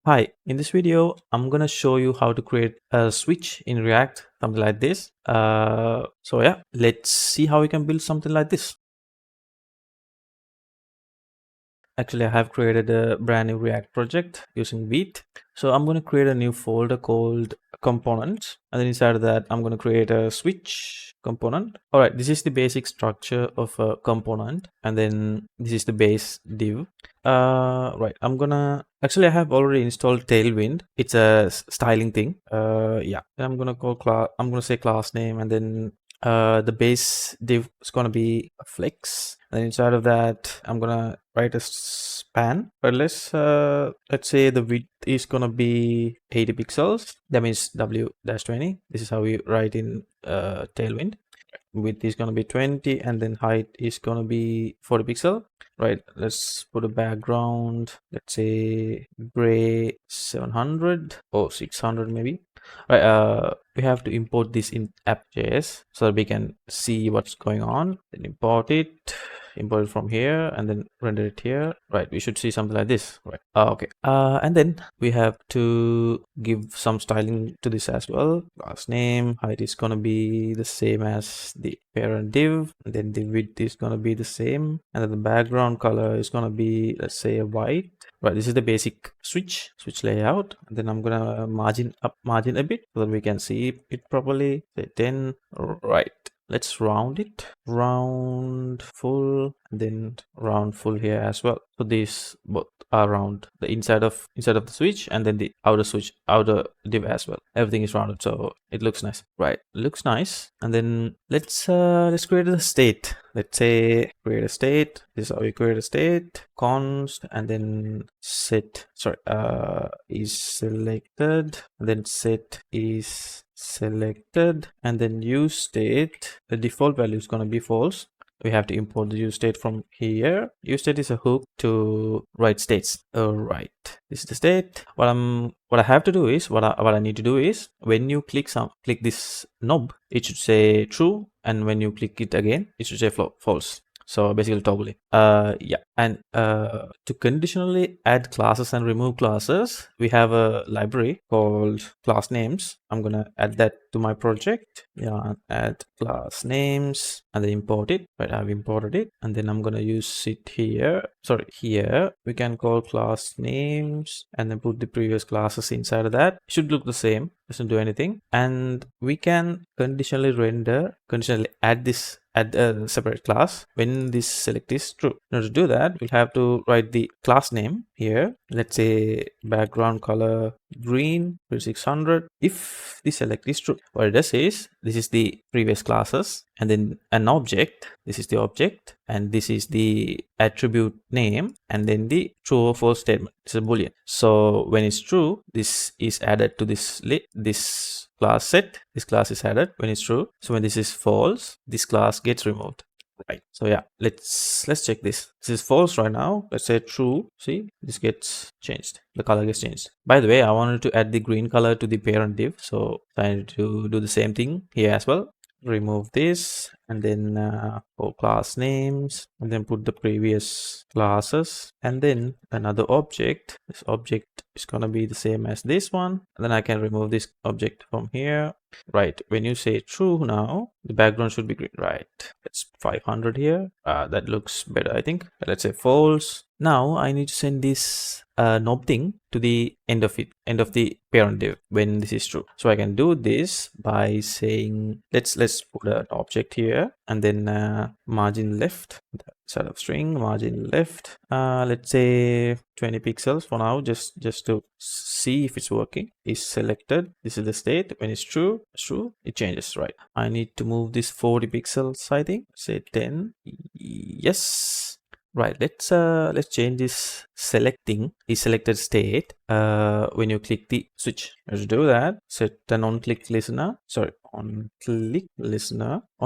Hi, in this video, I'm gonna show you how to create a switch in React, something like this. So yeah, let's see how we can build something like this. Actually, I have created a brand new React project using Vite. So I'm gonna create a new folder called components, and then inside of that, I'm gonna create a switch component. All right, this is the basic structure of a component, and then this is the base div. Right, I have already installed Tailwind. It's a styling thing. Yeah, I'm gonna call class. I'm gonna say class name, and then the base div is gonna be a flex. And inside of that, I'm gonna write a span. But let's say the width is gonna be 80 pixels. That means W-20. This is how we write in Tailwind. Width is gonna be 20, and then height is gonna be 40 pixel. Right, let's put a background, let's say gray 700 or 600 maybe. Right, we have to import this in app.js so that we can see what's going on. Then import it from here, and then render it here. Right, we should see something like this. Right, okay. And then we have to give some styling to this as well. Class name, height is gonna be the same as the parent div, and then the width is gonna be the same, and then the background color is gonna be, let's say, a white. Right, this is the basic switch layout. And then I'm gonna margin a bit so that we can see it properly. Say 10. Right, let's round it, round full, and then round full here as well. So these both are round, the inside of the switch, and then the outer div as well. Everything is rounded, so it looks nice. Right, looks nice. And then let's create a state. Let's say create a state. This is how we create a state. Const, and then set is selected, and then set is selected, and then use state. The default value is going to be false. We have to import the use state from here. Use state is a hook to write states. All right, this is the state. What I have to do is, what I need to do is, when you click this knob, it should say true, and when you click it again, it should say false. So basically toggle it. Yeah, and to conditionally add classes and remove classes, we have a library called class names. I'm gonna add that to my project. Yeah, add class names, and then import it. Right, I've imported it, and then I'm gonna use it here. Sorry, here we can call class names, and then put the previous classes inside of that. It should look the same, doesn't do anything. And we can conditionally add a separate class when this select is true. In order to do that, we'll have to write the class name here. Let's say background color green 600 if the select is true. What it does is, this is the previous classes, and then an object. This is the object, and this is the attribute name, and then the true or false statement. It's a boolean. So when it's true, this is added to this class set. This class is added when it's true. So when this is false, this class gets removed. Right, so yeah, let's check this. This is false right now. Let's say true. See, this gets changed, the color gets changed. By the way, I wanted to add the green color to the parent div, so I need to do the same thing here as well. Remove this, and then for class names, and then put the previous classes, and then another object. This object is gonna be the same as this one, and then I can remove this object from here. Right, when you say true now, the background should be green. Right, it's 500 here. That looks better, I think. Let's say false. Now I need to send this knob thing to the end of the parent div when this is true. So I can do this by saying, let's put an object here, and then margin left, side of string, margin left, let's say 20 pixels for now, just to see if it's working. Is selected. This is the state. When it's true, it changes. Right, I need to move this 40 pixels, I think. Say 10. Yes. Right, let's change this selecting is selected state when you click the switch. Let's do that. Set an on-click listener on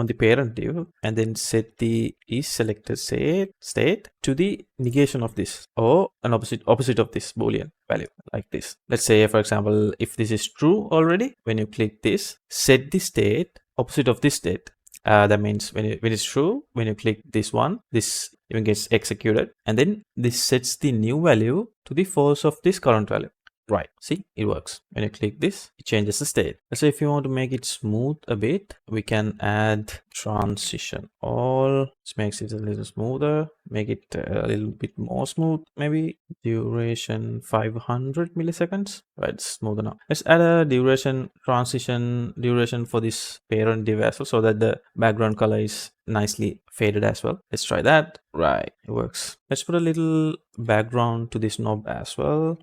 the parent div, and then set the is selected state to the negation of this, or an opposite of this boolean value, like this. Let's say, for example, if this is true already, when you click this, set the state opposite of this state. That means when it's true, when you click this one, this even gets executed, and then this sets the new value to the false of this current value. Right, see, it works. When you click this, it changes the state. So if you want to make it smooth a bit, we can add transition all. This makes it a little smoother, make it a little bit more smooth, maybe duration 500 milliseconds. Right, it's smoother now. Let's add a transition duration for this parent div as well, so that the background color is nicely faded as well. Let's try that. Right, it works. Let's put a little background to this knob as well.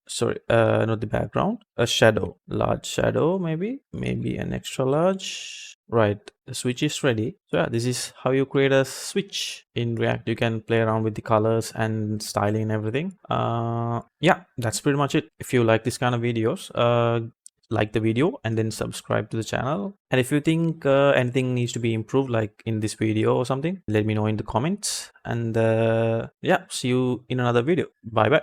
Sorry, not the background, a shadow, large shadow, maybe an extra large. Right, the switch is ready. So yeah, this is how you create a switch in React. You can play around with the colors and styling and everything. Yeah, that's pretty much it. If you like this kind of videos, like the video and then subscribe to the channel. And if you think anything needs to be improved, like in this video or something, let me know in the comments. And yeah, see you in another video. Bye bye.